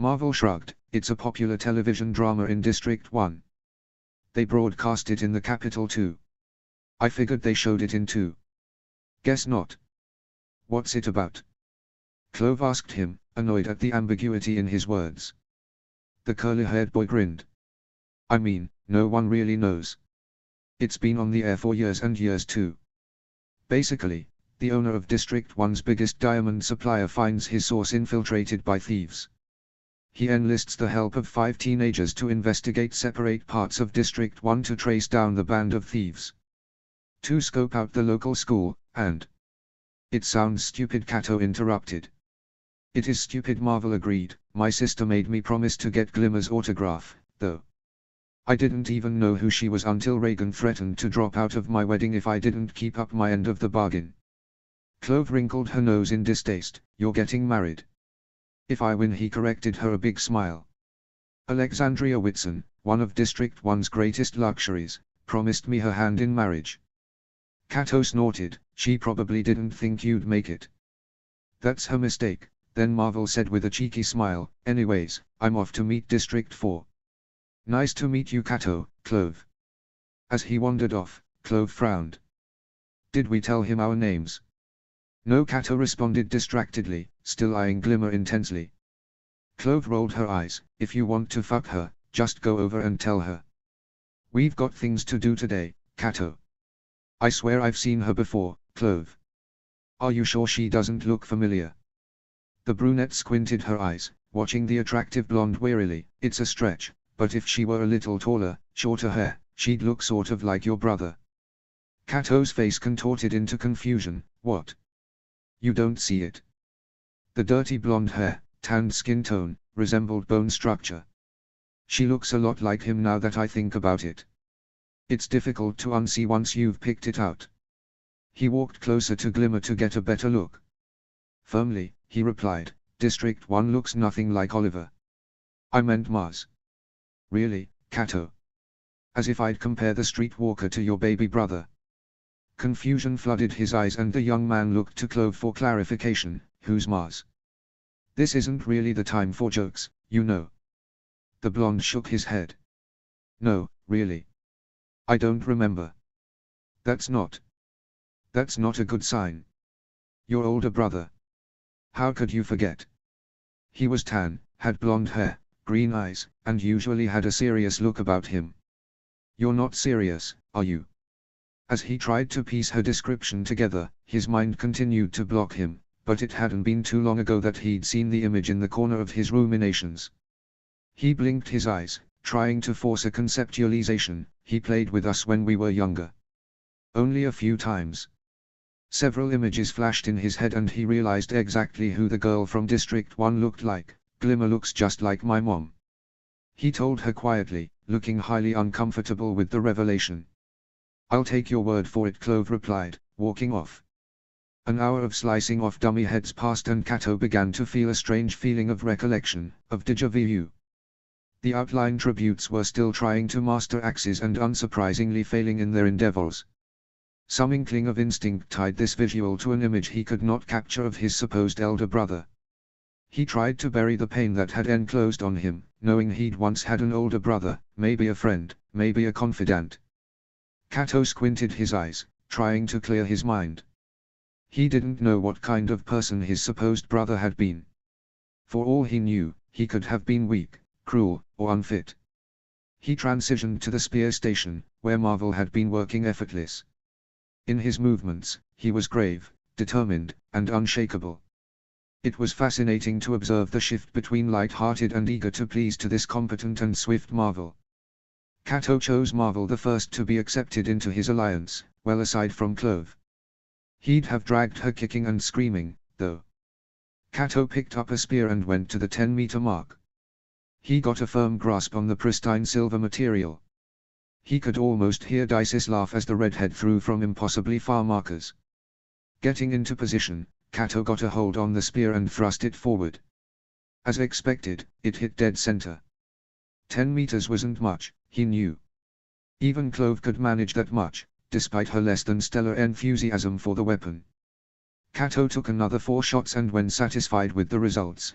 Marvel shrugged. It's a popular television drama in District 1. They broadcast it in the capital too. I figured they showed it in 2. Guess not. What's it about? Clove asked him, annoyed at the ambiguity in his words. The curly-haired boy grinned. I mean, no one really knows. It's been on the air for years and years too. Basically, the owner of District 1's biggest diamond supplier finds his source infiltrated by thieves. He enlists the help of 5 teenagers to investigate separate parts of District 1 to trace down the band of thieves. To scope out the local school, and... It sounds stupid, Kato interrupted. It is stupid, Marvel agreed. My sister made me promise to get Glimmer's autograph, though. I didn't even know who she was until Reagan threatened to drop out of my wedding if I didn't keep up my end of the bargain. Clove wrinkled her nose in distaste. You're getting married. If I win, he corrected her, a big smile. Alexandria Whitson, one of District 1's greatest luxuries, promised me her hand in marriage. Kato snorted. She probably didn't think you'd make it. That's her mistake, then Marvel said with a cheeky smile. Anyways, I'm off to meet District 4. Nice to meet you, Kato, Clove. As he wandered off, Clove frowned. Did we tell him our names? No, Kato responded distractedly, still eyeing Glimmer intensely. Clove rolled her eyes. If you want to fuck her, just go over and tell her. We've got things to do today, Kato. I swear I've seen her before, Clove. Are you sure she doesn't look familiar? The brunette squinted her eyes, watching the attractive blonde warily. It's a stretch, but if she were a little taller, shorter hair, she'd look sort of like your brother. Kato's face contorted into confusion. What? You don't see it. The dirty blonde hair, tanned skin tone, resembled bone structure. She looks a lot like him now that I think about it. It's difficult to unsee once you've picked it out. He walked closer to Glimmer to get a better look. Firmly, he replied, District 1 looks nothing like Oliver. I meant Mars. Really, Kato? As if I'd compare the streetwalker to your baby brother. Confusion flooded his eyes and the young man looked to Clove for clarification. Who's Mars? This isn't really the time for jokes, you know. The blonde shook his head. No, really. I don't remember. That's not a good sign. Your older brother. How could you forget? He was tan, had blonde hair, green eyes, and usually had a serious look about him. You're not serious, are you? As he tried to piece her description together, his mind continued to block him, but it hadn't been too long ago that he'd seen the image in the corner of his ruminations. He blinked his eyes, trying to force a conceptualization. He played with us when we were younger. Only a few times. Several images flashed in his head and he realized exactly who the girl from District 1 looked like. Glimmer looks just like my mom. He told her quietly, looking highly uncomfortable with the revelation. I'll take your word for it, Clove replied, walking off. An hour of slicing off dummy heads passed and Kato began to feel a strange feeling of recollection, of déjà vu. The outline tributes were still trying to master axes and unsurprisingly failing in their endeavors. Some inkling of instinct tied this visual to an image he could not capture of his supposed elder brother. He tried to bury the pain that had enclosed on him, knowing he'd once had an older brother, maybe a friend, maybe a confidant. Kato squinted his eyes, trying to clear his mind. He didn't know what kind of person his supposed brother had been. For all he knew, he could have been weak, cruel, or unfit. He transitioned to the spear station, where Marvel had been working effortless. In his movements, he was grave, determined, and unshakable. It was fascinating to observe the shift between light-hearted and eager to please to this competent and swift Marvel. Kato chose Marvel the first to be accepted into his alliance, well aside from Clove. He'd have dragged her kicking and screaming, though. Kato picked up a spear and went to the 10-meter mark. He got a firm grasp on the pristine silver material. He could almost hear Dice's laugh as the redhead threw from impossibly far markers. Getting into position, Kato got a hold on the spear and thrust it forward. As expected, it hit dead center. 10 meters wasn't much, he knew. Even Clove could manage that much, despite her less than stellar enthusiasm for the weapon. Kato took another 4 shots and when satisfied with the results,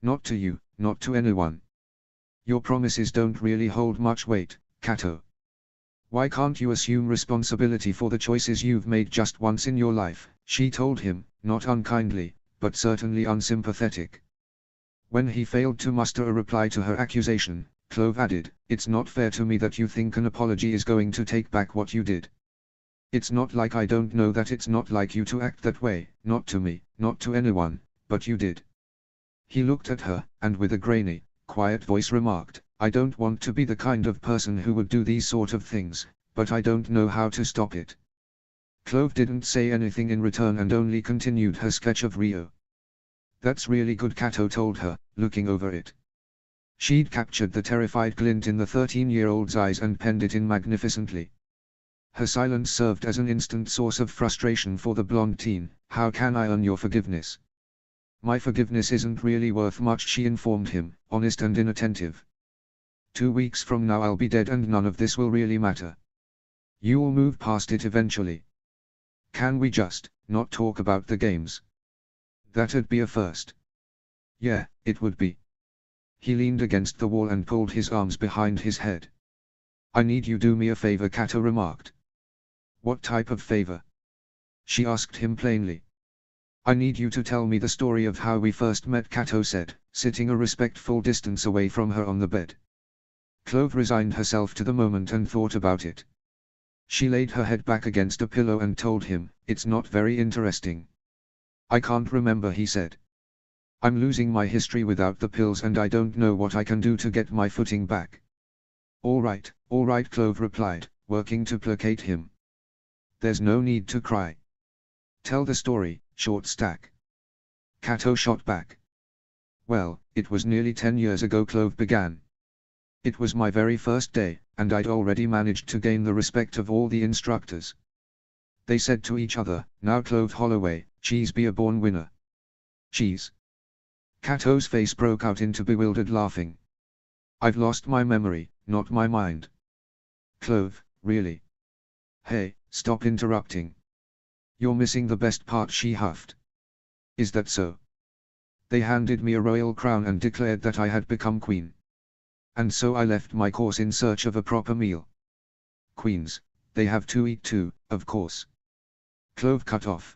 Not to you, not to anyone. Your promises don't really hold much weight, Kato. Why can't you assume responsibility for the choices you've made just once in your life? She told him, not unkindly, but certainly unsympathetic. When he failed to muster a reply to her accusation, Clove added, "It's not fair to me that you think an apology is going to take back what you did. It's not like I don't know that it's not like you to act that way, not to me, not to anyone, but you did." He looked at her, and with a grainy, quiet voice remarked, "I don't want to be the kind of person who would do these sort of things, but I don't know how to stop it." Clove didn't say anything in return and only continued her sketch of Rio. "That's really good," Kato told her, looking over it. She'd captured the terrified glint in the 13-year-old's eyes and penned it in magnificently. Her silence served as an instant source of frustration for the blonde teen. "How can I earn your forgiveness?" "My forgiveness isn't really worth much," she informed him, honest and inattentive. 2 weeks from now I'll be dead and none of this will really matter. You'll move past it eventually. Can we just not talk about the games? That'd be a first." "Yeah, it would be." He leaned against the wall and pulled his arms behind his head. "I need you do me a favor," Kato remarked. "What type of favor?" she asked him plainly. "I need you to tell me the story of how we first met," Kato said, sitting a respectful distance away from her on the bed. Clove resigned herself to the moment and thought about it. She laid her head back against a pillow and told him, "It's not very interesting." "I can't remember," he said. "I'm losing my history without the pills and I don't know what I can do to get my footing back." All right, Clove replied, working to placate him. "There's no need to cry. Tell the story, short stack." Kato shot back. "Well, it was nearly 10 years ago," Clove began. "It was my very first day, and I'd already managed to gain the respect of all the instructors. They said to each other, 'Now Clove Holloway, Cheese be a born winner.'" "Cheese?" Kato's face broke out into bewildered laughing. "I've lost my memory, not my mind." "Clove, really?" "Hey, stop interrupting. You're missing the best part," she huffed. "Is that so?" "They handed me a royal crown and declared that I had become queen. And so I left my course in search of a proper meal. Queens, they have to eat too, of course." Clove cut off.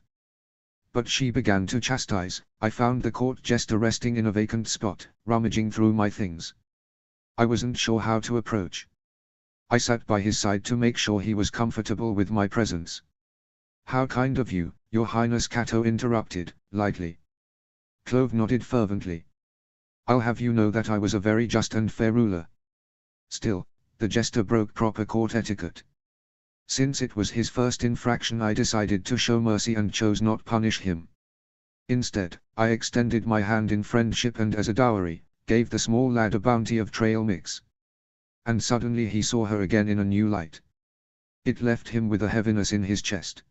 But she began to chastise, "I found the court jester resting in a vacant spot, rummaging through my things. I wasn't sure how to approach. I sat by his side to make sure he was comfortable with my presence." "How kind of you, Your Highness," Kato interrupted, lightly. Clove nodded fervently. "I'll have you know that I was a very just and fair ruler." Still, the jester broke proper court etiquette. "Since it was his first infraction, I decided to show mercy and chose not punish him. Instead, I extended my hand in friendship and as a dowry, gave the small lad a bounty of trail mix." And suddenly he saw her again in a new light. It left him with a heaviness in his chest.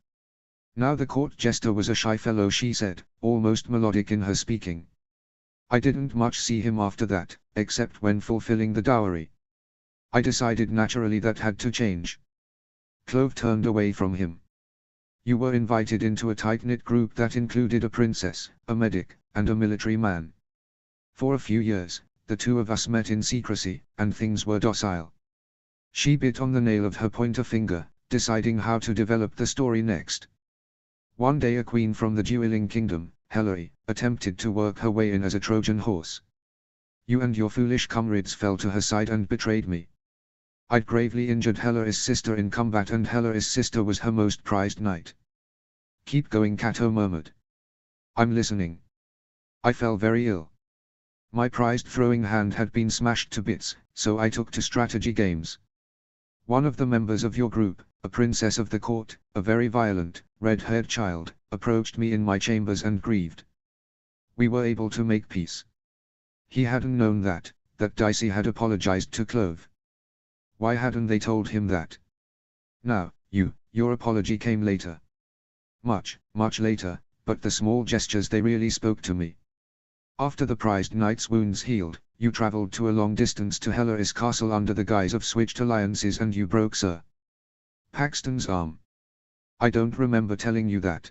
Now the court jester was a shy fellow, she said, almost melodic in her speaking. "I didn't much see him after that, except when fulfilling the dowry. I decided naturally that had to change." Clove turned away from him. "You were invited into a tight-knit group that included a princess, a medic, and a military man. For a few years, the two of us met in secrecy, and things were docile." She bit on the nail of her pointer finger, deciding how to develop the story next. "One day a queen from the dueling kingdom, Hillary, attempted to work her way in as a Trojan horse. You and your foolish comrades fell to her side and betrayed me. I'd gravely injured Hillary's sister in combat and Hillary's sister was her most prized knight." "Keep going," Kato murmured. "I'm listening." "I fell very ill. My prized throwing hand had been smashed to bits, so I took to strategy games. One of the members of your group, a princess of the court, a very violent, red-haired child, approached me in my chambers and grieved. We were able to make peace." He hadn't known that Dicey had apologized to Clove. Why hadn't they told him that? "Now, your apology came later. Much later, but the small gestures, they really spoke to me. After the prized knight's wounds healed, you traveled to a long distance to Hillary's castle under the guise of switched alliances and you broke Sir Paxton's arm. I don't remember telling you that."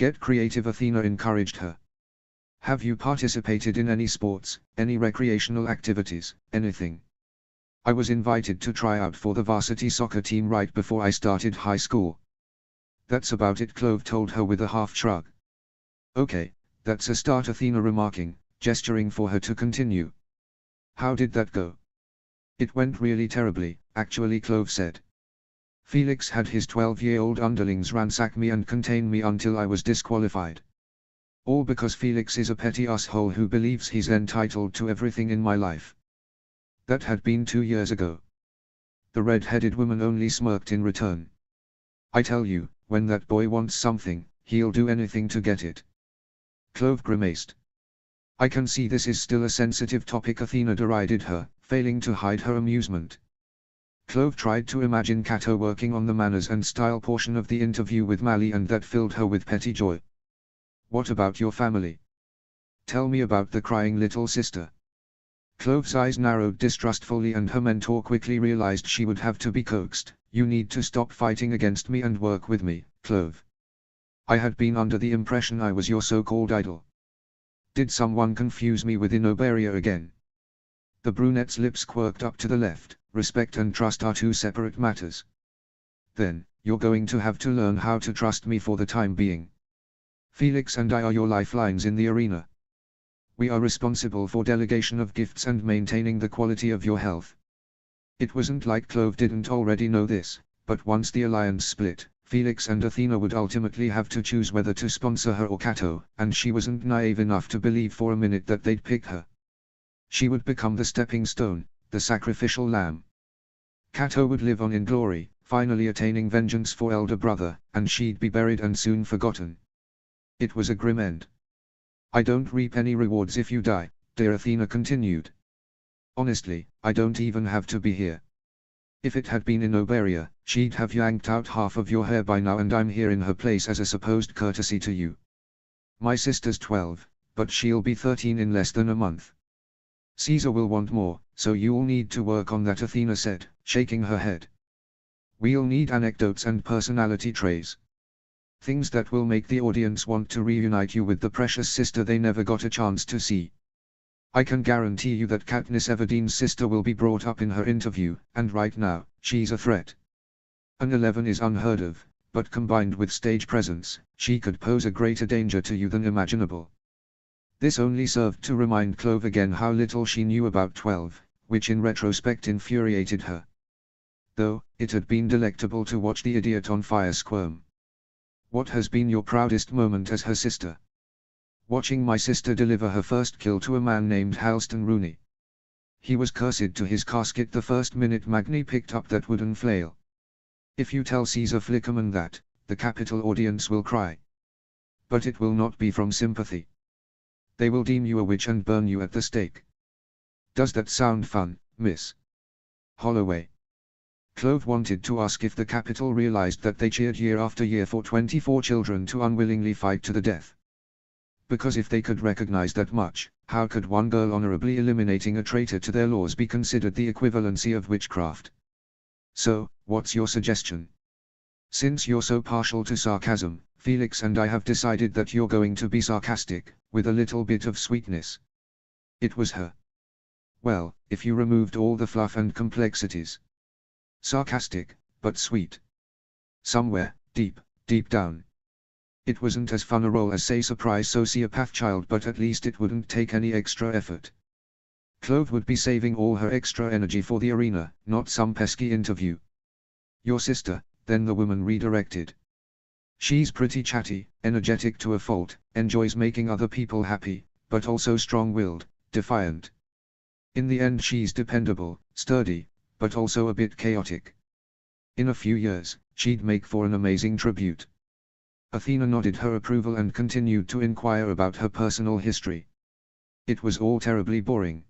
Get creative, Athena encouraged her. Have you participated in any sports, any recreational activities, anything? I was invited to try out for the varsity soccer team right before I started high school. That's about it, Clove told her with a half shrug. Okay, that's a start, Athena remarking, gesturing for her to continue. How did that go? It went really terribly, actually, Clove said. Felix had his 12-year-old underlings ransack me and contain me until I was disqualified. All because Felix is a petty asshole who believes he's entitled to everything in my life. That had been 2 years ago. The red-headed woman only smirked in return. I tell you, when that boy wants something, he'll do anything to get it. Clove grimaced. I can see this is still a sensitive topic, Athena derided her, failing to hide her amusement. Clove tried to imagine Cato working on the manners and style portion of the interview with Mally, and that filled her with petty joy. What about your family? Tell me about the crying little sister. Clove's eyes narrowed distrustfully, and her mentor quickly realized she would have to be coaxed. You need to stop fighting against me and work with me, Clove. I had been under the impression I was your so-called idol. Did someone confuse me with Inoberia again? The brunette's lips quirked up to the left. Respect and trust are two separate matters. Then, you're going to have to learn how to trust me for the time being. Felix and I are your lifelines in the arena. We are responsible for delegation of gifts and maintaining the quality of your health. It wasn't like Clove didn't already know this, but once the alliance split, Felix and Athena would ultimately have to choose whether to sponsor her or Cato, and she wasn't naive enough to believe for a minute that they'd pick her. She would become the stepping stone, the sacrificial lamb. Cato would live on in glory, finally attaining vengeance for elder brother, and she'd be buried and soon forgotten. It was a grim end. I don't reap any rewards if you die, dear, Athena continued. Honestly, I don't even have to be here. If it had been in Oberia, she'd have yanked out half of your hair by now, and I'm here in her place as a supposed courtesy to you. My sister's 12, but she'll be 13 in less than a month. Caesar will want more, so you'll need to work on that, Athena said, shaking her head. We'll need anecdotes and personality traits. Things that will make the audience want to reunite you with the precious sister they never got a chance to see. I can guarantee you that Katniss Everdeen's sister will be brought up in her interview, and right now, she's a threat. An 11 is unheard of, but combined with stage presence, she could pose a greater danger to you than imaginable. This only served to remind Clove again how little she knew about 12, which in retrospect infuriated her. Though, it had been delectable to watch the idiot on fire squirm. What has been your proudest moment as her sister? Watching my sister deliver her first kill to a man named Halston Rooney. He was cursed to his casket the first minute Magni picked up that wooden flail. If you tell Caesar Flickerman that, the Capitol audience will cry. But it will not be from sympathy. They will deem you a witch and burn you at the stake. Does that sound fun, Miss Holloway? Clove wanted to ask if the Capitol realized that they cheered year after year for 24 children to unwillingly fight to the death. Because if they could recognize that much, how could one girl honorably eliminating a traitor to their laws be considered the equivalency of witchcraft? So, what's your suggestion? Since you're so partial to sarcasm, Felix and I have decided that you're going to be sarcastic, with a little bit of sweetness. It was her. Well, if you removed all the fluff and complexities. Sarcastic, but sweet. Somewhere, deep down. It wasn't as fun a role as say surprise sociopath child, but at least it wouldn't take any extra effort. Clove would be saving all her extra energy for the arena, not some pesky interview. Your sister, then the woman redirected. She's pretty chatty, energetic to a fault, enjoys making other people happy, but also strong-willed, defiant. In the end she's dependable, sturdy, but also a bit chaotic. In a few years, she'd make for an amazing tribute. Athena nodded her approval and continued to inquire about her personal history. It was all terribly boring.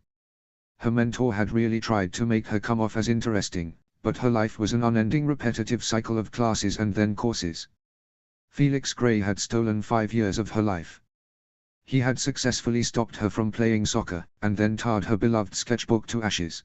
Her mentor had really tried to make her come off as interesting, but her life was an unending repetitive cycle of classes and then courses. Felix Gray had stolen 5 years of her life. He had successfully stopped her from playing soccer, and then tarred her beloved sketchbook to ashes.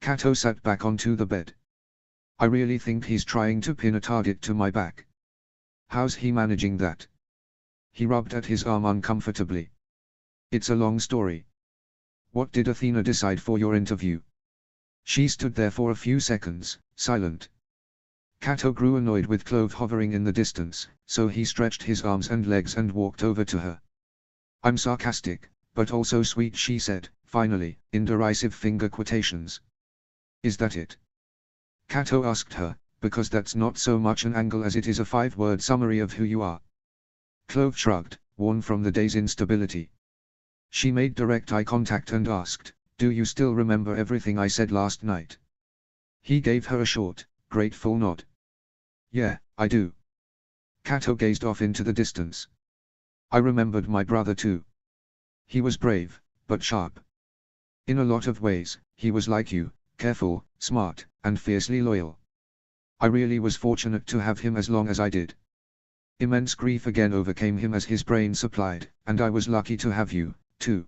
Kato sat back onto the bed. I really think he's trying to pin a target to my back. How's he managing that? He rubbed at his arm uncomfortably. It's a long story. What did Athena decide for your interview? She stood there for a few seconds, silent. Kato grew annoyed with Clove hovering in the distance, so he stretched his arms and legs and walked over to her. I'm sarcastic, but also sweet, she said, finally, in derisive finger quotations. Is that it? Kato asked her, because that's not so much an angle as it is a 5-word summary of who you are. Clove shrugged, worn from the day's instability. She made direct eye contact and asked, do you still remember everything I said last night? He gave her a short, grateful nod. Yeah, I do. Kato gazed off into the distance. I remembered my brother too. He was brave, but sharp. In a lot of ways, he was like you, careful, smart, and fiercely loyal. I really was fortunate to have him as long as I did. Immense grief again overcame him as his brain supplied, and I was lucky to have you, too.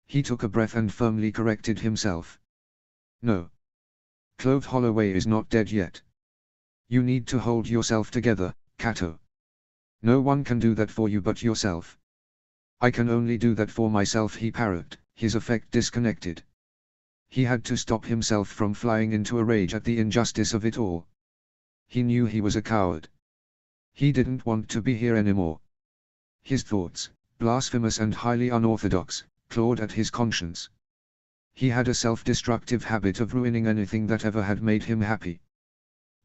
He took a breath and firmly corrected himself. No. Clove Holloway is not dead yet. You need to hold yourself together, Kato. No one can do that for you but yourself. I can only do that for myself, he parried, his affect disconnected. He had to stop himself from flying into a rage at the injustice of it all. He knew he was a coward. He didn't want to be here anymore. His thoughts, blasphemous and highly unorthodox, clawed at his conscience. He had a self-destructive habit of ruining anything that ever had made him happy.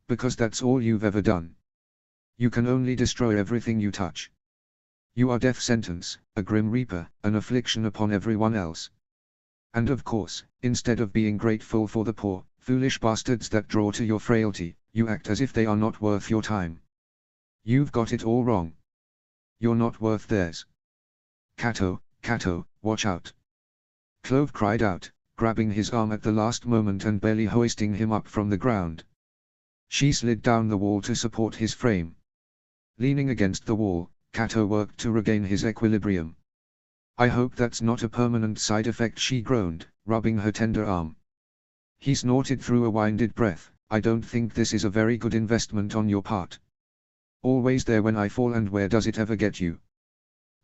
Because that's all you've ever done. You can only destroy everything you touch. You are death sentence, a grim reaper, an affliction upon everyone else. And of course, instead of being grateful for the poor, foolish bastards that draw to your frailty, you act as if they are not worth your time. You've got it all wrong. You're not worth theirs. Kato, watch out. Clove cried out, grabbing his arm at the last moment and barely hoisting him up from the ground. She slid down the wall to support his frame. Leaning against the wall, Kato worked to regain his equilibrium. I hope that's not a permanent side effect, she groaned, rubbing her tender arm. He snorted through a winded breath, I don't think this is a very good investment on your part. Always there when I fall, and where does it ever get you?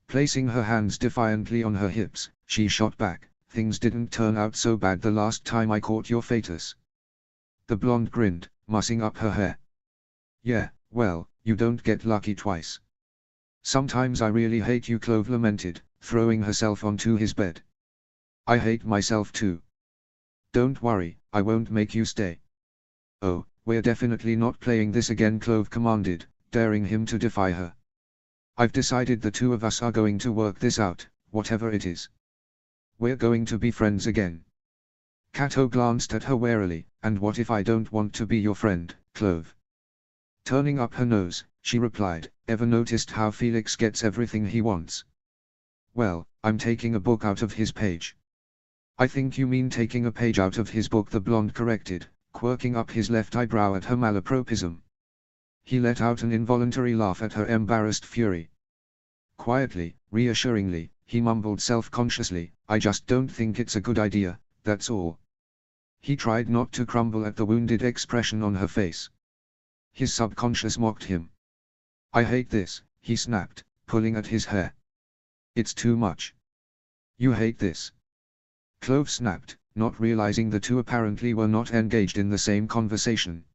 Placing her hands defiantly on her hips, she shot back, things didn't turn out so bad the last time I caught your fetus. The blonde grinned, mussing up her hair. Yeah, well, you don't get lucky twice. Sometimes I really hate you, Clove lamented, throwing herself onto his bed. I hate myself too. Don't worry, I won't make you stay. Oh, we're definitely not playing this again, Clove commanded, daring him to defy her. I've decided the two of us are going to work this out, whatever it is. We're going to be friends again. Kato glanced at her warily, and what if I don't want to be your friend, Clove? Turning up her nose, she replied, ever noticed how Felix gets everything he wants? Well, I'm taking a book out of his page. I think you mean taking a page out of his book, the blonde corrected, quirking up his left eyebrow at her malapropism. He let out an involuntary laugh at her embarrassed fury. Quietly, reassuringly, he mumbled self-consciously, I just don't think it's a good idea, that's all. He tried not to crumble at the wounded expression on her face. His subconscious mocked him. I hate this, he snapped, pulling at his hair. It's too much. You hate this. Clove snapped, not realizing the two apparently were not engaged in the same conversation.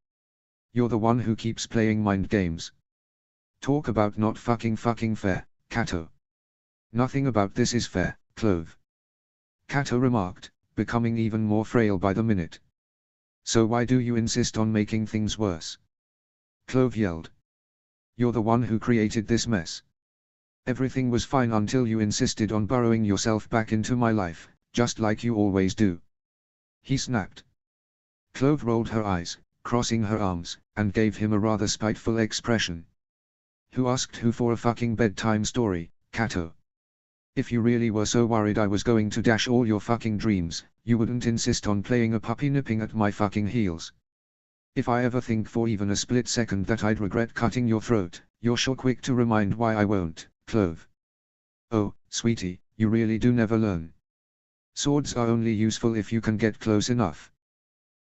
You're the one who keeps playing mind games. Talk about not fucking fair, Kato. Nothing about this is fair, Clove. Kato remarked, becoming even more frail by the minute. So why do you insist on making things worse? Clove yelled. You're the one who created this mess. Everything was fine until you insisted on burrowing yourself back into my life, just like you always do. He snapped. Clove rolled her eyes, crossing her arms, and gave him a rather spiteful expression. Who asked who for a fucking bedtime story, Kato? If you really were so worried I was going to dash all your fucking dreams, you wouldn't insist on playing a puppy nipping at my fucking heels. If I ever think for even a split second that I'd regret cutting your throat, you're sure quick to remind why I won't, Clove. Oh, sweetie, you really do never learn. Swords are only useful if you can get close enough.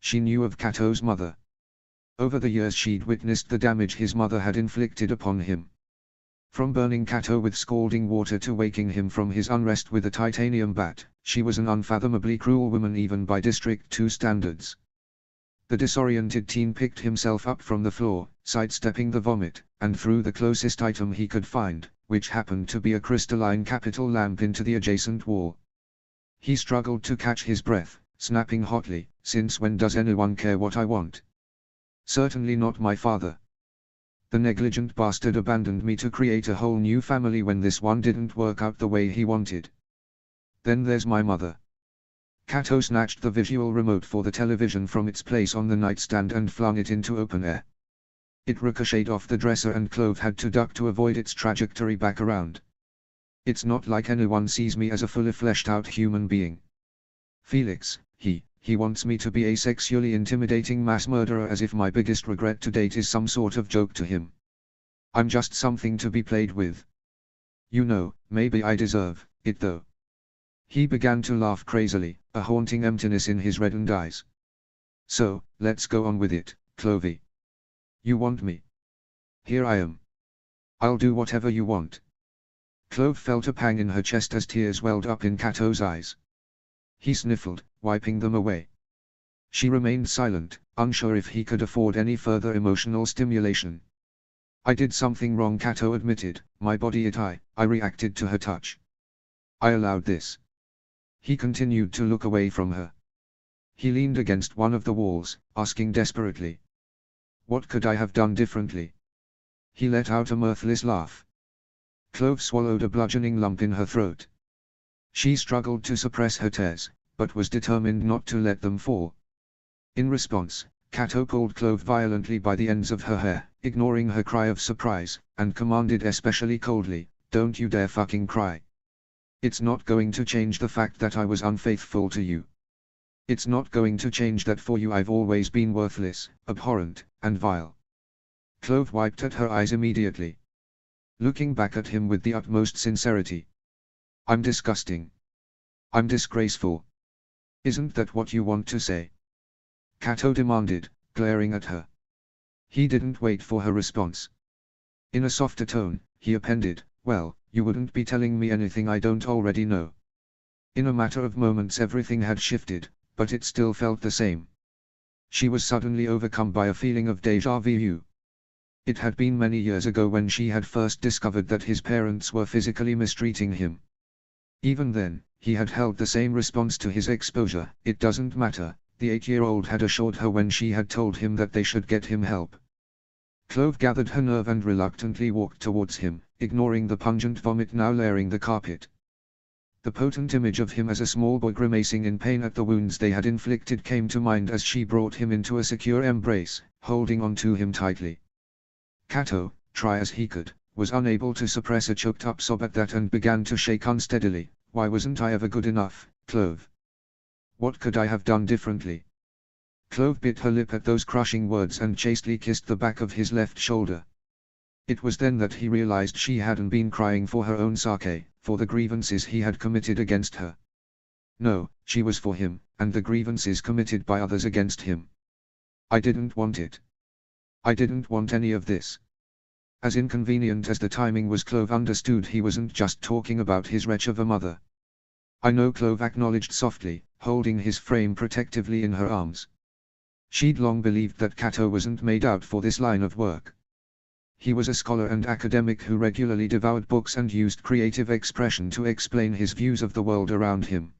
She knew of Kato's mother. Over the years she'd witnessed the damage his mother had inflicted upon him. From burning Kato with scalding water to waking him from his unrest with a titanium bat, she was an unfathomably cruel woman even by District 2 standards. The disoriented teen picked himself up from the floor, sidestepping the vomit, and threw the closest item he could find, which happened to be a crystalline capital lamp, into the adjacent wall. He struggled to catch his breath, snapping hotly, "Since when does anyone care what I want? Certainly not my father. The negligent bastard abandoned me to create a whole new family when this one didn't work out the way he wanted. Then there's my mother." Kato snatched the visual remote for the television from its place on the nightstand and flung it into open air. It ricocheted off the dresser and Clove had to duck to avoid its trajectory back around. "It's not like anyone sees me as a fully fleshed out human being. Felix, he wants me to be a sexually intimidating mass murderer, as if my biggest regret to date is some sort of joke to him. I'm just something to be played with. You know, maybe I deserve it though." He began to laugh crazily, a haunting emptiness in his reddened eyes. "So, let's go on with it, Clovey. You want me? Here I am. I'll do whatever you want." Clove felt a pang in her chest as tears welled up in Kato's eyes. He sniffled, wiping them away. She remained silent, unsure if he could afford any further emotional stimulation. "I did something wrong," Kato admitted, "my body I reacted to her touch. I allowed this." He continued to look away from her. He leaned against one of the walls, asking desperately, "What could I have done differently?" He let out a mirthless laugh. Clove swallowed a bludgeoning lump in her throat. She struggled to suppress her tears, but was determined not to let them fall. In response, Kato pulled Clove violently by the ends of her hair, ignoring her cry of surprise, and commanded especially coldly, "Don't you dare fucking cry. It's not going to change the fact that I was unfaithful to you. It's not going to change that for you I've always been worthless, abhorrent, and vile." Clove wiped at her eyes immediately, looking back at him with the utmost sincerity. "I'm disgusting. I'm disgraceful. Isn't that what you want to say?" Kato demanded, glaring at her. He didn't wait for her response. In a softer tone, he appended, "Well, you wouldn't be telling me anything I don't already know." In a matter of moments everything had shifted, but it still felt the same. She was suddenly overcome by a feeling of déjà vu. It had been many years ago when she had first discovered that his parents were physically mistreating him. Even then, he had held the same response to his exposure. "It doesn't matter," the 8-year-old had assured her when she had told him that they should get him help. Clove gathered her nerve and reluctantly walked towards him, ignoring the pungent vomit now layering the carpet. The potent image of him as a small boy grimacing in pain at the wounds they had inflicted came to mind as she brought him into a secure embrace, holding on to him tightly. Kato, try as he could, was unable to suppress a choked-up sob at that and began to shake unsteadily. "Why wasn't I ever good enough, Clove? What could I have done differently?" Clove bit her lip at those crushing words and chastely kissed the back of his left shoulder. It was then that he realized she hadn't been crying for her own sake, for the grievances he had committed against her. No, she was for him, and the grievances committed by others against him. "I didn't want it. I didn't want any of this." As inconvenient as the timing was, Clove understood he wasn't just talking about his wretch of a mother. "I know," Clove acknowledged softly, holding his frame protectively in her arms. She'd long believed that Kato wasn't made out for this line of work. He was a scholar and academic who regularly devoured books and used creative expression to explain his views of the world around him.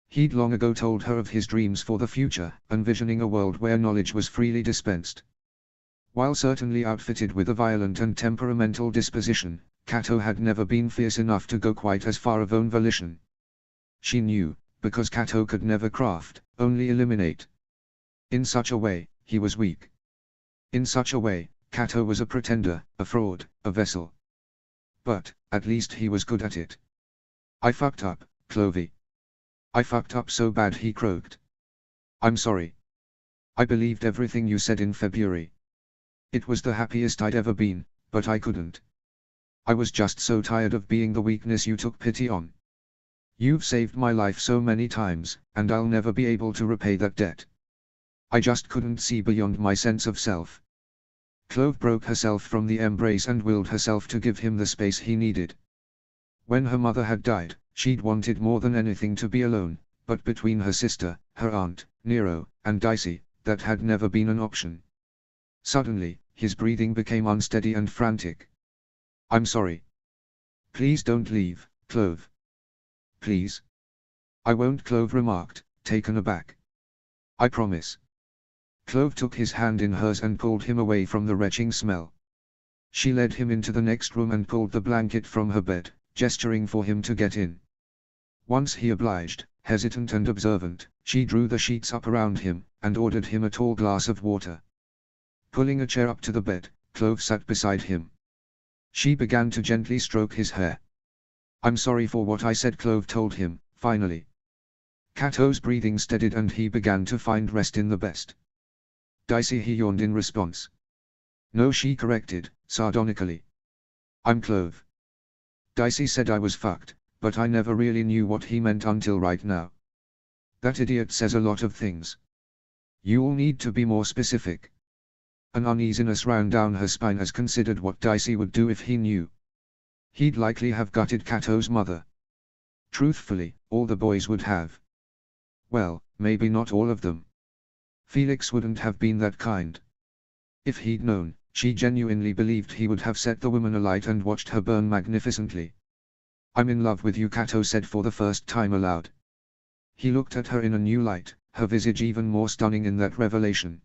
He'd long ago told her of his dreams for the future, envisioning a world where knowledge was freely dispensed. While certainly outfitted with a violent and temperamental disposition, Kato had never been fierce enough to go quite as far of own volition. She knew, because Kato could never craft, only eliminate. In such a way, he was weak. In such a way, Kato was a pretender, a fraud, a vessel. But, at least he was good at it. "I fucked up, Clovey. I fucked up so bad," he croaked. "I'm sorry. I believed everything you said in February. It was the happiest I'd ever been, but I couldn't. I was just so tired of being the weakness you took pity on. You've saved my life so many times, and I'll never be able to repay that debt. I just couldn't see beyond my sense of self. Clove broke herself from the embrace and willed herself to give him the space he needed. When her mother had died, she'd wanted more than anything to be alone, but between her sister, her aunt, Nero, and Dicey, that had never been an option. Suddenly, his breathing became unsteady and frantic. "I'm sorry. Please don't leave, Clove. Please." "I won't," Clove remarked, taken aback. "I promise." Clove took his hand in hers and pulled him away from the retching smell. She led him into the next room and pulled the blanket from her bed, gesturing for him to get in. Once he obliged, hesitant and observant, she drew the sheets up around him, and ordered him a tall glass of water. Pulling a chair up to the bed, Clove sat beside him. She began to gently stroke his hair. "I'm sorry for what I said," Clove told him, finally. Cato's breathing steadied and he began to find rest in the best. "Dicey," he yawned in response. "No," she corrected, sardonically. "I'm Clove." Dicey said I was fucked, but I never really knew what he meant until right now. That idiot says a lot of things. You'll need to be more specific. An uneasiness ran down her spine as considered what Dicey would do if he knew. He'd likely have gutted Cato's mother. Truthfully, all the boys would have. Well, maybe not all of them. Felix wouldn't have been that kind. If he'd known, she genuinely believed he would have set the woman alight and watched her burn magnificently. "I'm in love with you," Cato said for the first time aloud. He looked at her in a new light, her visage even more stunning in that revelation.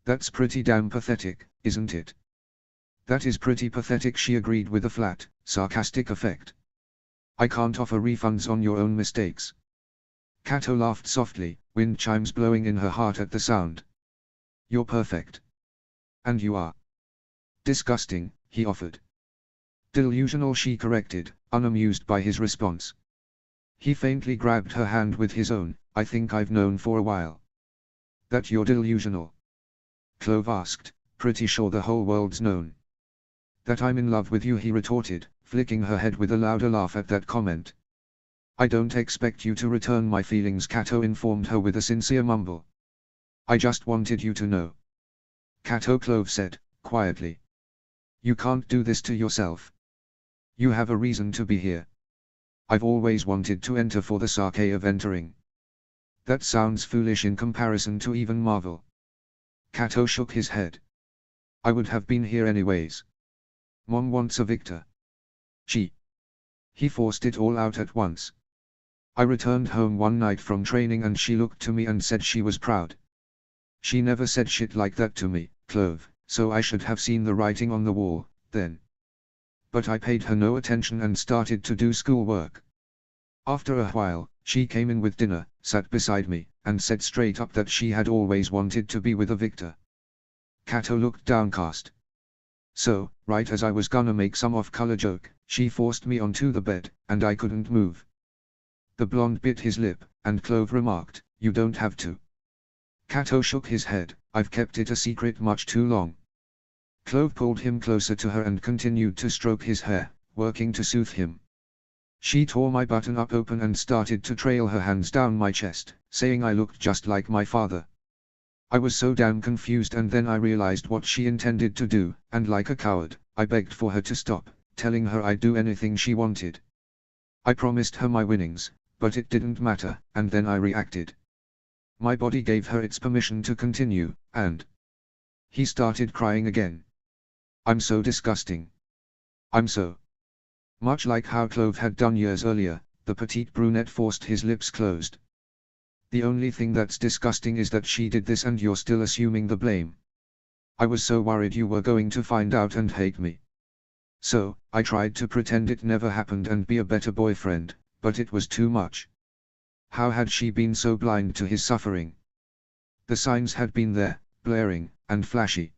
"That's pretty damn pathetic, isn't it?" "That is pretty pathetic," she agreed with a flat, sarcastic effect. "I can't offer refunds on your own mistakes." Cato laughed softly, wind chimes blowing in her heart at the sound. "You're perfect." "And you are." "Disgusting," he offered. "Delusional," she corrected, unamused by his response. He faintly grabbed her hand with his own. "I think I've known for a while." "That you're delusional?" Clove asked, "Pretty sure the whole world's known." "That I'm in love with you," he retorted, flicking her head with a louder laugh at that comment. "I don't expect you to return my feelings," Cato informed her with a sincere mumble. "I just wanted you to know." "Cato," Clove said, quietly. "You can't do this to yourself. You have a reason to be here." "I've always wanted to enter for the sake of entering." "That sounds foolish in comparison to even Marvel." Cato shook his head. "I would have been here anyways. Mom wants a Victor." He forced it all out at once. "I returned home one night from training and she looked to me and said she was proud." "She never said shit like that to me, Clove, so I should have seen the writing on the wall, then. But I paid her no attention and started to do schoolwork. After a while, she came in with dinner, sat beside me, and said straight up that she had always wanted to be with a Victor." Cato looked downcast. "So, right as I was gonna make some off-color joke, she forced me onto the bed, and I couldn't move." The blonde bit his lip, and Clove remarked, "You don't have to." Cato shook his head, "I've kept it a secret much too long." Clove pulled him closer to her and continued to stroke his hair, working to soothe him. She tore my button-up open and started to trail her hands down my chest, saying I looked just like my father. I was so damn confused, and then I realized what she intended to do, and like a coward, I begged for her to stop, telling her I'd do anything she wanted. I promised her my winnings, but it didn't matter, and then I reacted. My body gave her its permission to continue, and... He started crying again. "I'm so disgusting. I'm so..." Much like how Clove had done years earlier, the petite brunette forced his lips closed. "The only thing that's disgusting is that she did this and you're still assuming the blame. I was so worried you were going to find out and hate me. So, I tried to pretend it never happened and be a better boyfriend, but it was too much." How had she been so blind to his suffering? The signs had been there, blaring, and flashy.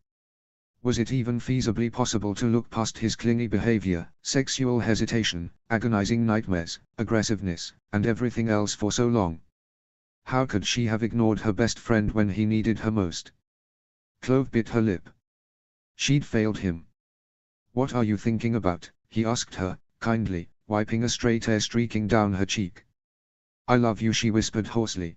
Was it even feasibly possible to look past his clingy behavior, sexual hesitation, agonizing nightmares, aggressiveness, and everything else for so long? How could she have ignored her best friend when he needed her most? Clove bit her lip. She'd failed him. "What are you thinking about?" he asked her, kindly, wiping a stray tear streaking down her cheek. "I love you," she whispered hoarsely.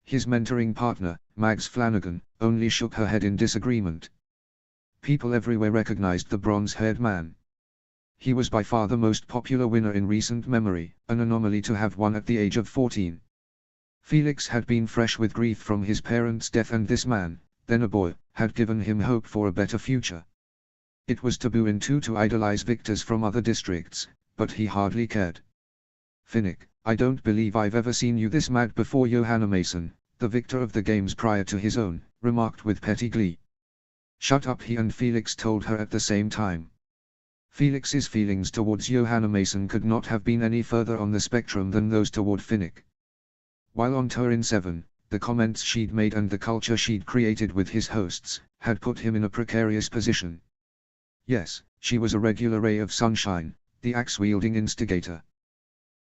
His mentoring partner, Mags Flanagan, only shook her head in disagreement. People everywhere recognized the bronze-haired man. He was by far the most popular winner in recent memory, an anomaly to have won at the age of 14. Felix had been fresh with grief from his parents' death, and this man, then a boy, had given him hope for a better future. It was taboo in two to idolize victors from other districts, but he hardly cared. "Finnick, I don't believe I've ever seen you this mad before." Johanna Mason, the victor of the games prior to his own, remarked with petty glee. "Shut up," he and Felix told her at the same time. Felix's feelings towards Johanna Mason could not have been any further on the spectrum than those toward Finnick. While on tour in Seven, the comments she'd made and the culture she'd created with his hosts, had put him in a precarious position. Yes, she was a regular ray of sunshine, the axe-wielding instigator.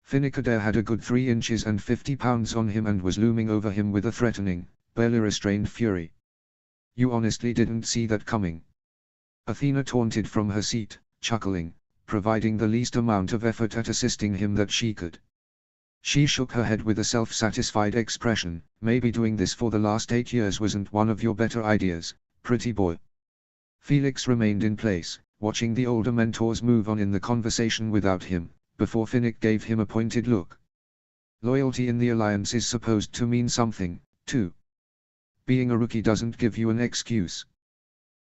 Finnick Adair had a good 3 inches and 50 pounds on him and was looming over him with a threatening, barely restrained fury. "You honestly didn't see that coming?" Athena taunted from her seat, chuckling, providing the least amount of effort at assisting him that she could. She shook her head with a self-satisfied expression. "Maybe doing this for the last 8 years wasn't one of your better ideas, pretty boy." Felix remained in place, watching the older mentors move on in the conversation without him, before Finnick gave him a pointed look. "Loyalty in the Alliance is supposed to mean something, too. Being a rookie doesn't give you an excuse."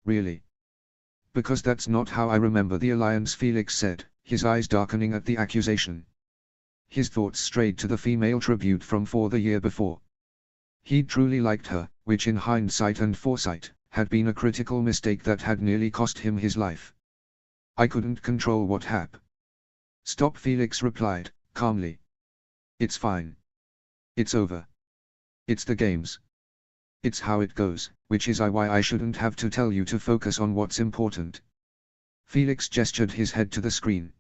"Really?" "Because that's not how I remember the Alliance," Felix said, his eyes darkening at the accusation. His thoughts strayed to the female tribute from 4 the year before. He'd truly liked her, which in hindsight and foresight, had been a critical mistake that had nearly cost him his life. "I couldn't control what happened." "Stop," Felix replied, calmly. "It's fine. It's over. It's the games. It's how it goes, which is why I shouldn't have to tell you to focus on what's important." Felix gestured his head to the screen.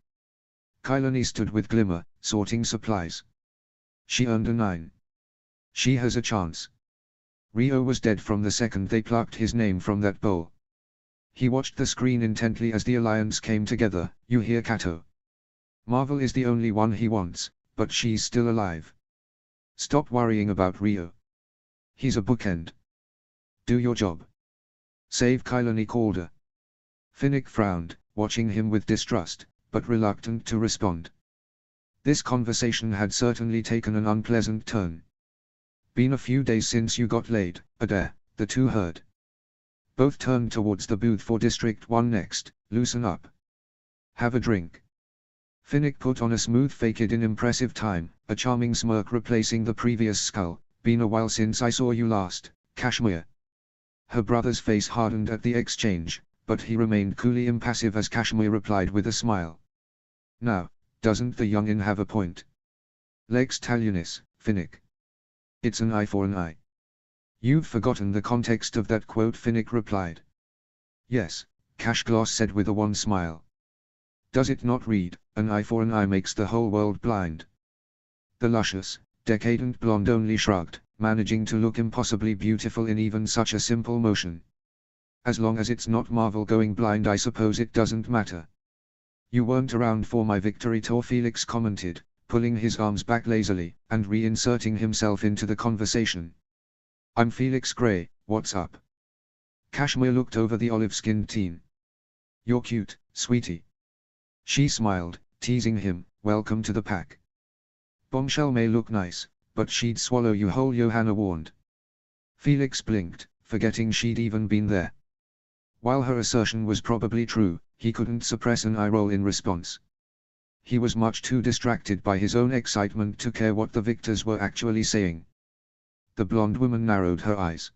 Kailani stood with Glimmer, sorting supplies. "She earned a 9. She has a chance." Rio was dead from the second they plucked his name from that bowl. He watched the screen intently as the Alliance came together. "You hear, Kato? Marvel is the only one he wants, but she's still alive. Stop worrying about Rio. He's a bookend. Do your job. Save Kailani Calder." Finnick frowned, watching him with distrust, but reluctant to respond. This conversation had certainly taken an unpleasant turn. "Been a few days since you got laid, Adair," the two heard. Both turned towards the booth for District 1 next. "Loosen up. Have a drink." Finnick put on a smooth faced in impressive time, a charming smirk replacing the previous scowl. "Been a while since I saw you last, Kashmir." Her brother's face hardened at the exchange, but he remained coolly impassive as Kashmir replied with a smile. "Now, doesn't the youngin have a point? Lex talionis, Finnick. It's an eye for an eye." "You've forgotten the context of that quote," Finnick replied. "Yes," Kashgloss said with a wan smile. "Does it not read, 'An eye for an eye makes the whole world blind'?" The luscious, decadent blonde only shrugged, managing to look impossibly beautiful in even such a simple motion. "As long as it's not Marvel going blind, I suppose it doesn't matter." "You weren't around for my victory tour," Felix commented, pulling his arms back lazily, and reinserting himself into the conversation. "I'm Felix Gray, what's up?" Kashmir looked over the olive-skinned teen. "You're cute, sweetie." She smiled, teasing him. "Welcome to the pack." "Bombshell may look nice, but she'd swallow you whole," Johanna warned. Felix blinked, forgetting she'd even been there. While her assertion was probably true, he couldn't suppress an eye roll in response. He was much too distracted by his own excitement to care what the victors were actually saying. The blonde woman narrowed her eyes.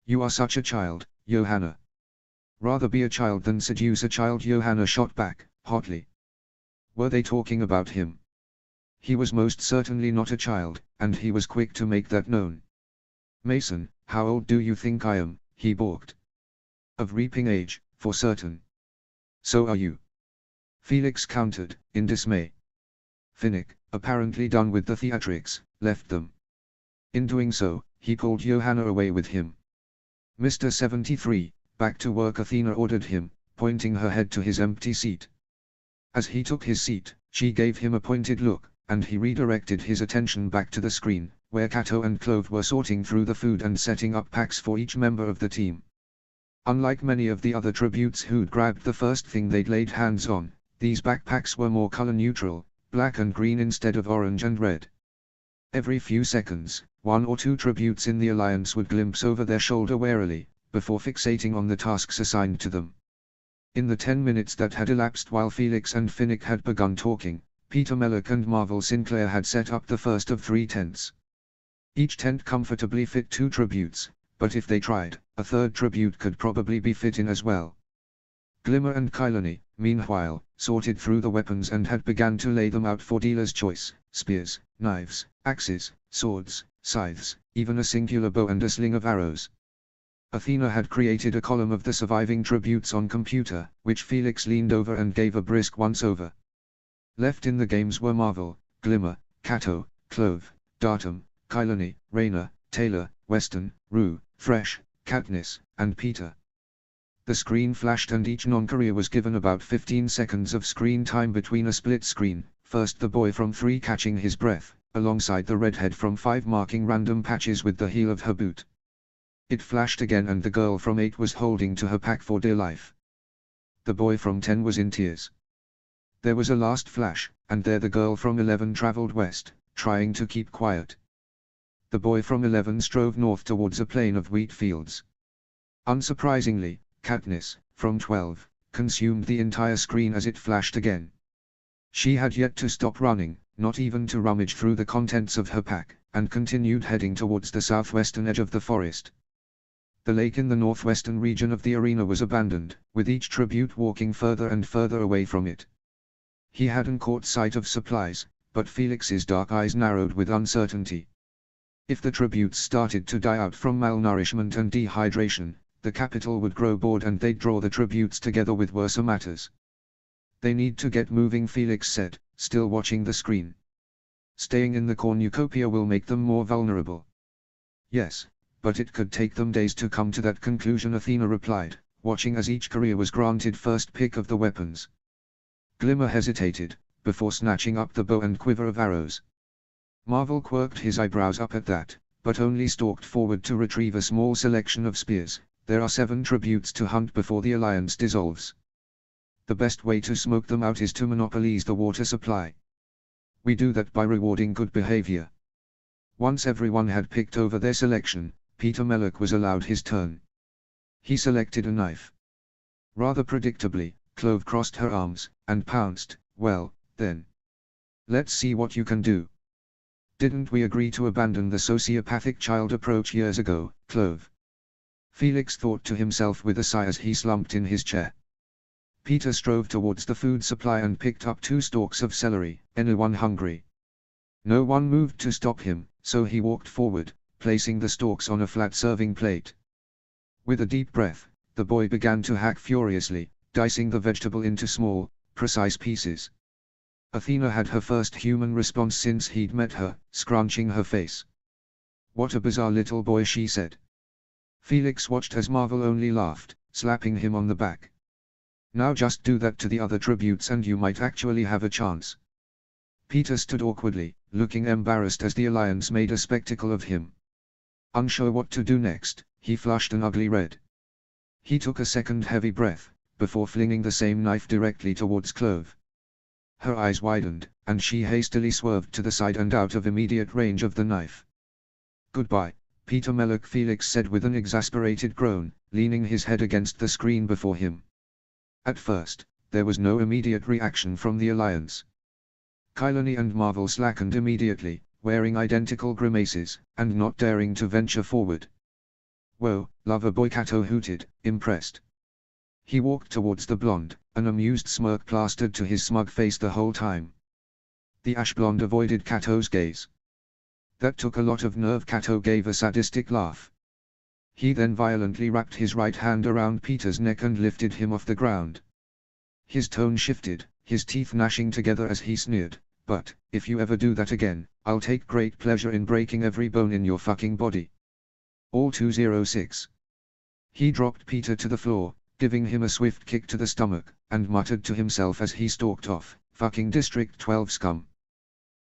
"You are such a child, Johanna." "Rather be a child than seduce a child," Johanna shot back, hotly. Were they talking about him? He was most certainly not a child, and he was quick to make that known. "Mason, how old do you think I am?" he balked. "Of reaping age, for certain." "So are you." Felix countered, in dismay. Finnick, apparently done with the theatrics, left them. In doing so, he pulled Johanna away with him. "Mr. 73, back to work," Athena ordered him, pointing her head to his empty seat. As he took his seat, she gave him a pointed look, and he redirected his attention back to the screen, where Cato and Clove were sorting through the food and setting up packs for each member of the team. Unlike many of the other tributes who'd grabbed the first thing they'd laid hands on, these backpacks were more color neutral, black and green instead of orange and red. Every few seconds, one or two tributes in the alliance would glimpse over their shoulder warily, before fixating on the tasks assigned to them. In the 10 minutes that had elapsed while Felix and Finnick had begun talking, Peter Mellock and Marvel Sinclair had set up the first of 3 tents. Each tent comfortably fit 2 tributes, but if they tried, a third tribute could probably be fit in as well. Glimmer and Kylani, meanwhile, sorted through the weapons and had begun to lay them out for dealer's choice: spears, knives, axes, swords, scythes, even a singular bow and a sling of arrows. Athena had created a column of the surviving tributes on computer, which Felix leaned over and gave a brisk once-over. Left in the games were Marvel, Glimmer, Cato, Clove, Datum, Kylani, Rayner, Taylor, Weston, Rue, Fresh, Katniss, and Peter. The screen flashed and each non-career was given about 15 seconds of screen time between a split screen, first the boy from 3 catching his breath, alongside the redhead from 5 marking random patches with the heel of her boot. It flashed again and the girl from 8 was holding to her pack for dear life. The boy from 10 was in tears. There was a last flash, and there the girl from 11 traveled west, trying to keep quiet. The boy from 11 strove north towards a plain of wheat fields. Unsurprisingly, Katniss, from 12, consumed the entire screen as it flashed again. She had yet to stop running, not even to rummage through the contents of her pack, and continued heading towards the southwestern edge of the forest. The lake in the northwestern region of the arena was abandoned, with each tribute walking further and further away from it. He hadn't caught sight of supplies, but Felix's dark eyes narrowed with uncertainty. If the tributes started to die out from malnourishment and dehydration, the capital would grow bored and they'd draw the tributes together with worse matters. They need to get moving, Felix said, still watching the screen. Staying in the cornucopia will make them more vulnerable. Yes, but it could take them days to come to that conclusion, Athena replied, watching as each career was granted first pick of the weapons. Glimmer hesitated, before snatching up the bow and quiver of arrows. Marvel quirked his eyebrows up at that, but only stalked forward to retrieve a small selection of spears. There are 7 tributes to hunt before the alliance dissolves. The best way to smoke them out is to monopolize the water supply. We do that by rewarding good behavior. Once everyone had picked over their selection, Peter Mellock was allowed his turn. He selected a knife. Rather predictably, Clove crossed her arms, and pounced. Well, then. Let's see what you can do. Didn't we agree to abandon the sociopathic child approach years ago, Clove? Felix thought to himself with a sigh as he slumped in his chair. Peter strove towards the food supply and picked up 2 stalks of celery. Anyone hungry? No one moved to stop him, so he walked forward, placing the stalks on a flat serving plate. With a deep breath, the boy began to hack furiously, dicing the vegetable into small, precise pieces. Athena had her first human response since he'd met her, scrunching her face. "What a bizarre little boy," she said. Felix watched as Marvel only laughed, slapping him on the back. "Now just do that to the other tributes and you might actually have a chance." Peter stood awkwardly, looking embarrassed as the alliance made a spectacle of him. Unsure what to do next, he flushed an ugly red. He took a second heavy breath, before flinging the same knife directly towards Clove. Her eyes widened, and she hastily swerved to the side and out of immediate range of the knife. "Goodbye, Peter Mellock," Felix said with an exasperated groan, leaning his head against the screen before him. At first, there was no immediate reaction from the alliance. Kylani and Marvel slackened immediately, wearing identical grimaces, and not daring to venture forward. "Whoa, lover boy," Cato hooted, impressed. He walked towards the blonde, an amused smirk plastered to his smug face the whole time. The ash blonde avoided Cato's gaze. "That took a lot of nerve." Cato gave a sadistic laugh. He then violently wrapped his right hand around Peter's neck and lifted him off the ground. His tone shifted, his teeth gnashing together as he sneered, "But, if you ever do that again, I'll take great pleasure in breaking every bone in your fucking body." All 206. He dropped Peter to the floor, giving him a swift kick to the stomach, and muttered to himself as he stalked off, "Fucking District 12 scum."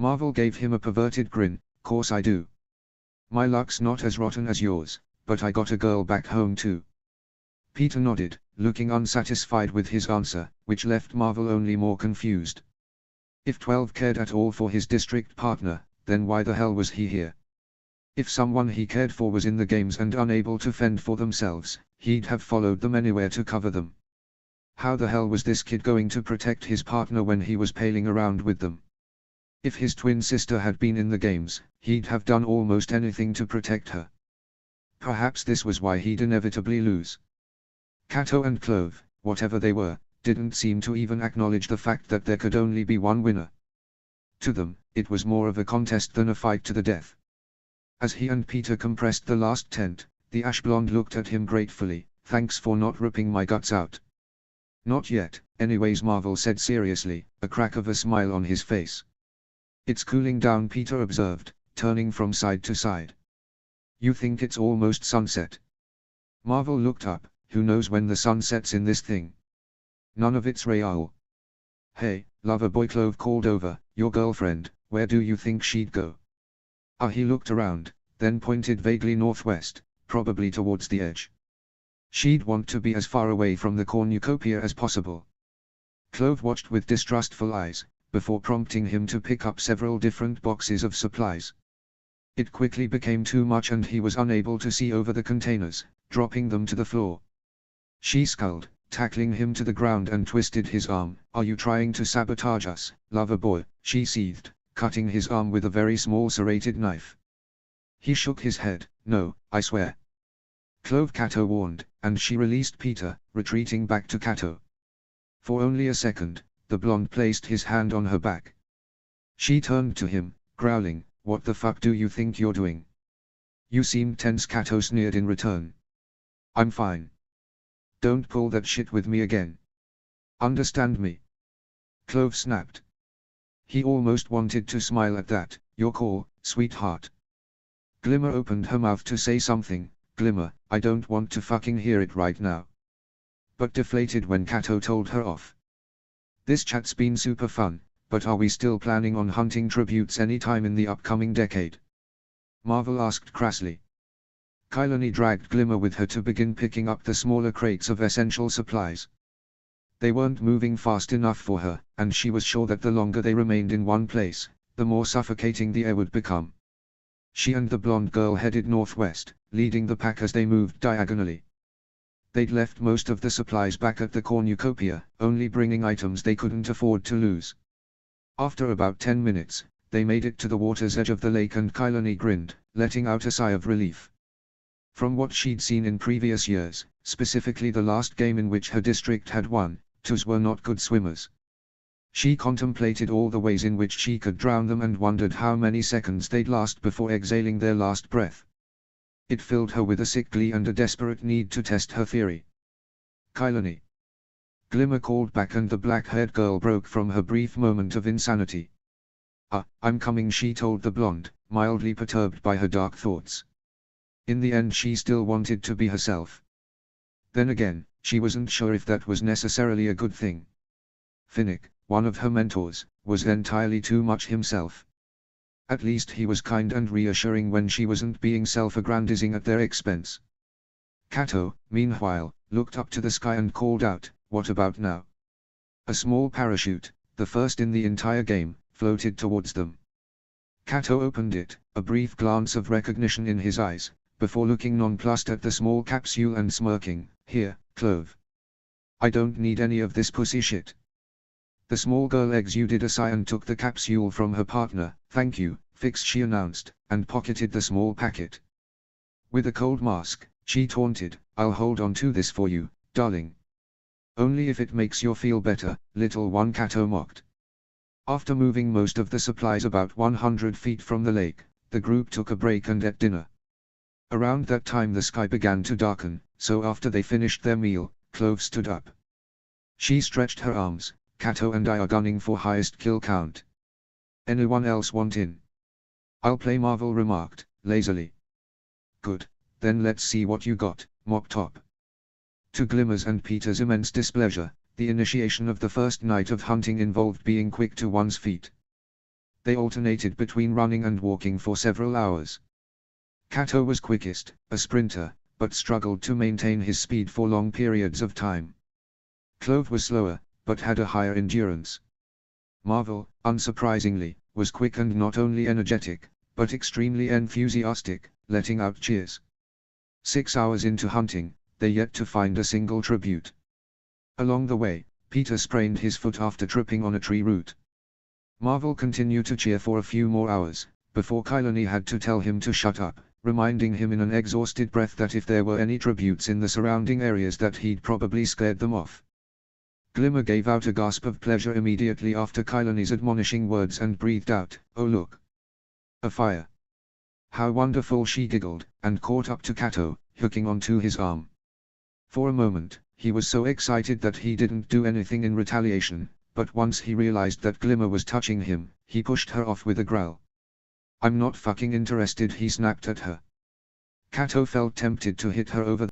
Marvel gave him a perverted grin. Course I do. My luck's not as rotten as yours, but I got a girl back home too. Peter nodded, looking unsatisfied with his answer, which left Marvel only more confused. If 12 cared at all for his district partner, then why the hell was he here? If someone he cared for was in the games and unable to fend for themselves, he'd have followed them anywhere to cover them. How the hell was this kid going to protect his partner when he was paling around with them? If his twin sister had been in the games, he'd have done almost anything to protect her. Perhaps this was why he'd inevitably lose. Cato and Clove, whatever they were, didn't seem to even acknowledge the fact that there could only be one winner. To them, it was more of a contest than a fight to the death. As he and Peter compressed the last tent, the ash blonde looked at him gratefully. Thanks for not ripping my guts out. Not yet, anyways, Marvel said seriously, a crack of a smile on his face. It's cooling down, Peter observed, turning from side to side. You think it's almost sunset? Marvel looked up. Who knows when the sun sets in this thing? None of it's real. Hey, lover boy, Clove called over, your girlfriend, where do you think she'd go? He looked around, then pointed vaguely northwest, probably towards the edge. She'd want to be as far away from the cornucopia as possible. Clove watched with distrustful eyes, before prompting him to pick up several different boxes of supplies. It quickly became too much and he was unable to see over the containers, dropping them to the floor. She sculled, tackling him to the ground and twisted his arm. Are you trying to sabotage us, lover boy? She seethed, cutting his arm with a very small serrated knife. He shook his head. No, I swear. Clove, Cato warned, and she released Peter, retreating back to Cato. For only a second, the blonde placed his hand on her back. She turned to him, growling, what the fuck do you think you're doing? You seem tense, Cato sneered in return. I'm fine. Don't pull that shit with me again. Understand me? Clove snapped. He almost wanted to smile at that. Your call, sweetheart. Glimmer opened her mouth to say something. Glimmer, I don't want to fucking hear it right now. But deflated when Cato told her off. This chat's been super fun, but are we still planning on hunting tributes anytime in the upcoming decade? Marvel asked crassly. Kylani dragged Glimmer with her to begin picking up the smaller crates of essential supplies. They weren't moving fast enough for her, and she was sure that the longer they remained in one place, the more suffocating the air would become. She and the blonde girl headed northwest, leading the pack as they moved diagonally. They'd left most of the supplies back at the cornucopia, only bringing items they couldn't afford to lose. After about 10 minutes, they made it to the water's edge of the lake and Kylani grinned, letting out a sigh of relief. From what she'd seen in previous years, specifically the last game in which her district had won, Tus were not good swimmers. She contemplated all the ways in which she could drown them and wondered how many seconds they'd last before exhaling their last breath. It filled her with a sick glee and a desperate need to test her theory. Kylani. Glimmer called back and the black-haired girl broke from her brief moment of insanity. I'm coming, she told the blonde, mildly perturbed by her dark thoughts. In the end she still wanted to be herself. Then again, she wasn't sure if that was necessarily a good thing. Finnick, one of her mentors, was entirely too much himself. At least he was kind and reassuring when she wasn't being self-aggrandizing at their expense. Cato, meanwhile, looked up to the sky and called out, what about now? A small parachute, the first in the entire game, floated towards them. Cato opened it, a brief glance of recognition in his eyes, before looking nonplussed at the small capsule and smirking, here, Clove. I don't need any of this pussy shit. The small girl exuded a sigh and took the capsule from her partner. Thank you, Fix, she announced, and pocketed the small packet. With a cold mask, she taunted, I'll hold on to this for you, darling. Only if it makes you feel better, little one, Cato mocked. After moving most of the supplies about 100 feet from the lake, the group took a break and ate dinner. Around that time the sky began to darken, so after they finished their meal, Clove stood up. She stretched her arms. Cato and I are gunning for highest kill count. Anyone else want in? I'll play, Marvel remarked, lazily. Good, then let's see what you got, Mop Top. To Glimmer's and Peter's immense displeasure, the initiation of the first night of hunting involved being quick to one's feet. They alternated between running and walking for several hours. Kato was quickest, a sprinter, but struggled to maintain his speed for long periods of time. Clove was slower, but had a higher endurance. Marvel, unsurprisingly, was quick and not only energetic, but extremely enthusiastic, letting out cheers. 6 hours into hunting, they yet to find a single tribute. Along the way, Peter sprained his foot after tripping on a tree root. Marvel continued to cheer for a few more hours, before Kylani had to tell him to shut up, reminding him in an exhausted breath that if there were any tributes in the surrounding areas that he'd probably scared them off. Glimmer gave out a gasp of pleasure immediately after Kylani's admonishing words and breathed out, "Oh look! A fire! How wonderful!" she giggled, and caught up to Kato, hooking onto his arm. For a moment, he was so excited that he didn't do anything in retaliation, but once he realized that Glimmer was touching him, he pushed her off with a growl. "I'm not fucking interested," he snapped at her. Kato felt tempted to hit her over